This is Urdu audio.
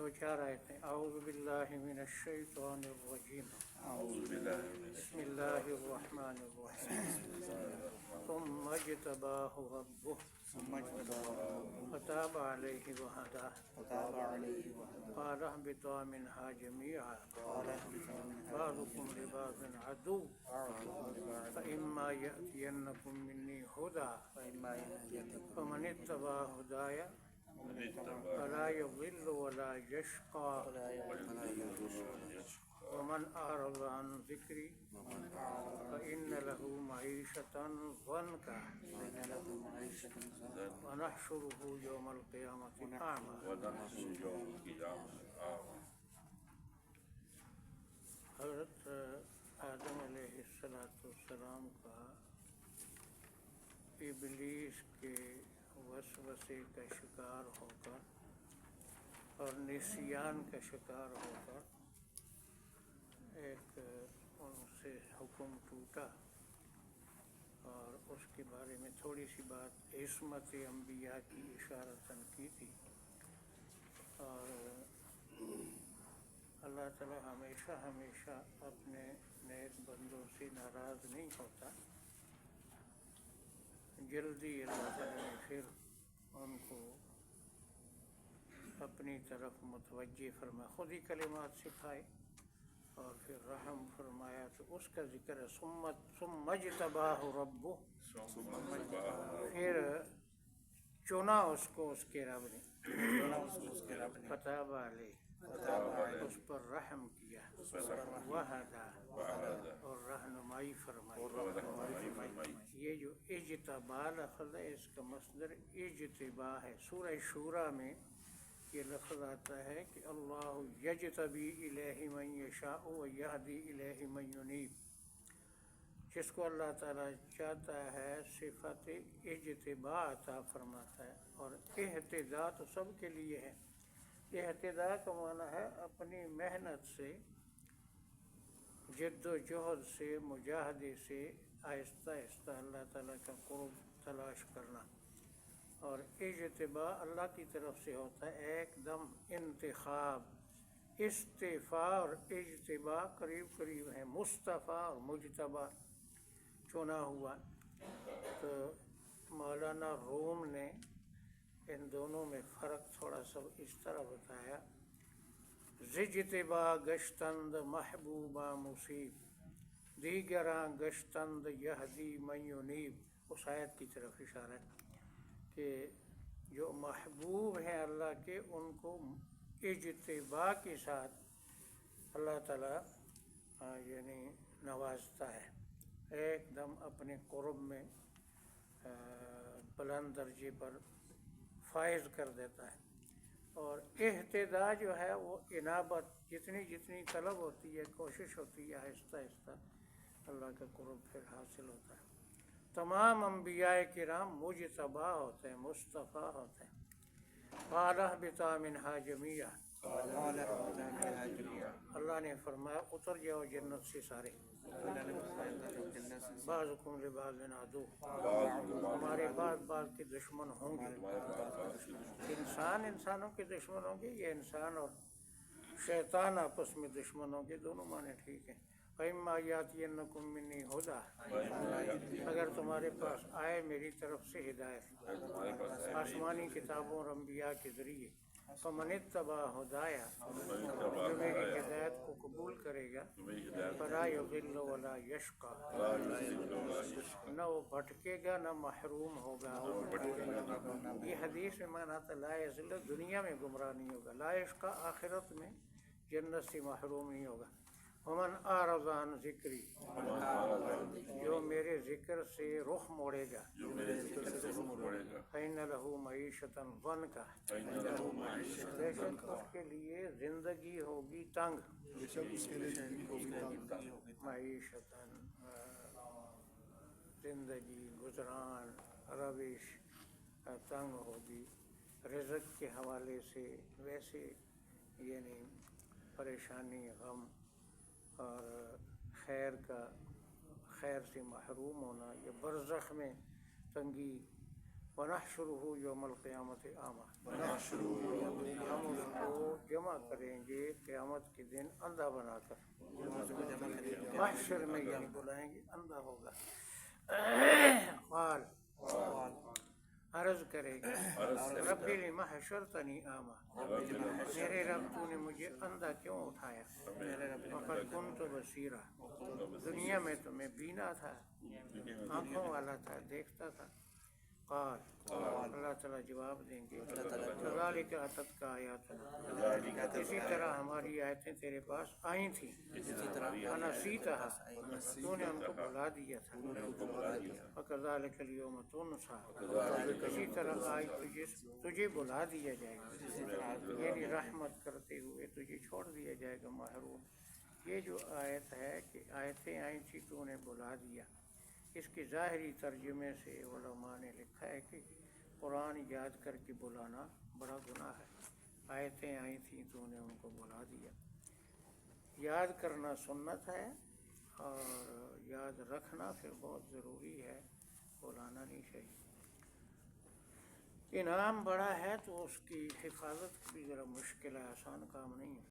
دو چار آیتیں. اعوذ باللہ من الشیطان الرجیم. بسم اللہ الرحمن الرحیم. ثم اجتباہ ربہ فتاب علیہ وہدی قال اہبطا منہا جمیعا بعضکم لبعض عدو فإما یأتینکم منی ہدی فمن اتبع ہدای فلا يضل ولا يشقى ومن أعرض عن ذكري فإن له معيشة ضنكا ونحشره يوم القيامة أعمى. حضرت آدم علیہ السلام کا ابلیس کے وسوسے کا شکار ہو کر اور نسیان کا شکار ہو کر ایک ان سے حکم ٹوٹا، اور اس کے بارے میں تھوڑی سی بات عصمت انبیاء کی اشارتاً کی تھی. اور اللہ تعالیٰ ہمیشہ اپنے نیک بندوں سے ناراض نہیں ہوتا. جلدی اللہ تعالیٰ نے پھر ان کو اپنی طرف متوجہ فرمایا، خود ہی کلمات سکھائے اور پھر رحم فرمایا. تو اس کا ذکر ہے ثم اجتباہ ربہ، پھر چنا اس کو اس کے رب نے، فتاب علیہ، اس پر رحم کیا، وہدی، اور رہنمائی فرمائی. یہ جو اجتبا لفظ ہے اس کا مصدر اجتبا ہے. سورہ شورى میں یہ لفظ آتا ہے کہ اللہ یجتبی الیہ من یشاء ویہدی الیہ من ینیب. جس کو اللہ تعالیٰ چاہتا ہے صفت اجتباء عطا فرماتا ہے. اور اہتداء تو سب کے لیے ہے. اہتداء کا معنی ہے اپنی محنت سے، جد و جہد سے، مجاہدے سے آہستہ آہستہ اللہ تعالیٰ کا قرب تلاش کرنا. اور اجتباء اللہ کی طرف سے ہوتا ہے ایک دم انتخاب. استفاء اور اجتباء قریب قریب ہیں، مصطفیٰ اور مجتبیٰ، چنا ہوا. تو مولانا روم نے ان دونوں میں فرق تھوڑا سا اس طرح بتایا: زجتبا گشتند محبوبہ مصیب، دیگراں گشتند یہدی من ینیب. اس آیت کی طرف اشارہ ہے کہ جو محبوب ہیں اللہ کے، ان کو اجتباء کے ساتھ اللہ تعالیٰ یعنی نوازتا ہے، ایک دم اپنے قرب میں بلند درجے پر فائز کر دیتا ہے. اور اہتداء جو ہے وہ انابت، جتنی طلب ہوتی ہے، کوشش ہوتی ہے، آہستہ آہستہ اللہ کا قرب پھر حاصل ہوتا ہے. تمام انبیاء کرام مجتبیٰ ہوتے ہیں، مصطفیٰ ہوتے ہیں. قال اہبطا منہا جمیعا، اللہ نے فرمایا اتر جاؤ جنت سے سارے. بعضکم لبعض عدو، ہمارے بعض کے دشمن ہوں گے. انسانوں کے دشمن ہوں گے، یہ انسان اور شیطان آپس میں دشمن ہوں گے. دونوں معنی ٹھیک ہیں. فإما یأتینکم منی ہدی، اگر تمہارے پاس آئے میری طرف سے ہدایت آسمانی کتابوں اور انبیاء کے ذریعے، فمن اتبع ہدای، جو میری ہدایت کو قبول کرے گا، فلا یضل ولا یشقی، نہ وہ بھٹکے گا نہ محروم ہوگا. یہ حدیث میں معنی آتا ہے لا یضل، دنیا میں گمراہ نہیں ہوگا، لا یشقی آخرت میں جنت سے محروم نہیں ہوگا. ومن اعرض عن ذکری، جو میرے ذکر سے رخ موڑے گا، فإن له معیشة ضنکا، بے شک اس کے لیے زندگی ہوگی تنگ. معیشة، زندگی، گزران، روش تنگ ہوگی. رزق کے حوالے سے ویسے یعنی پریشانی، غم اور خیر سے محروم ہونا، یا برزخ میں تنگی ونحشرہ یوم القیامت اعمیٰ، ہم اس کو جمع کریں گے قیامت کے دن اندھا بنا کر، محشر میں یعنی بلائیں گے اندھا ہوگا۔ قال عرض کرے گا رب لم حشرتنی اعمیٰ، میرے رب تو نے مجھے اندھا کیوں اٹھایا، وقد کنت بصیرا، دنیا میں تو میں بینا تھا، آنکھوں والا تھا، دیکھتا تھا۔ قال اللہ تعالیٰ جواب دیں گے کذالک اتتک آیاتنا، اسی طرح ہماری آیتیں تیرے پاس آئی تھیں، ونسیتھا، تو نے ان کو بھلا دیا تھا، وکذالک الیوم تنسیٰ، اسی طرح آج تجھے بھلا دیا جائے گا، یعنی رحمت کرتے ہوئے تجھے چھوڑ دیا جائے گا محروم۔ یہ جو آیت ہے کہ آیتیں آئی تھی تو انہیں بھلا دیا، اس کے ظاہری ترجمے سے علماء نے لکھا ہے کہ قرآن یاد کر کے بلانا بڑا گناہ ہے، آیتیں آئی تھیں تو انہیں ان کو بلا دیا۔ یاد کرنا سنت ہے اور یاد رکھنا پھر بہت ضروری ہے، بلانا نہیں چاہیے۔ انعام بڑا ہے تو اس کی حفاظت بھی ذرا مشکل ہے، آسان کام نہیں ہے۔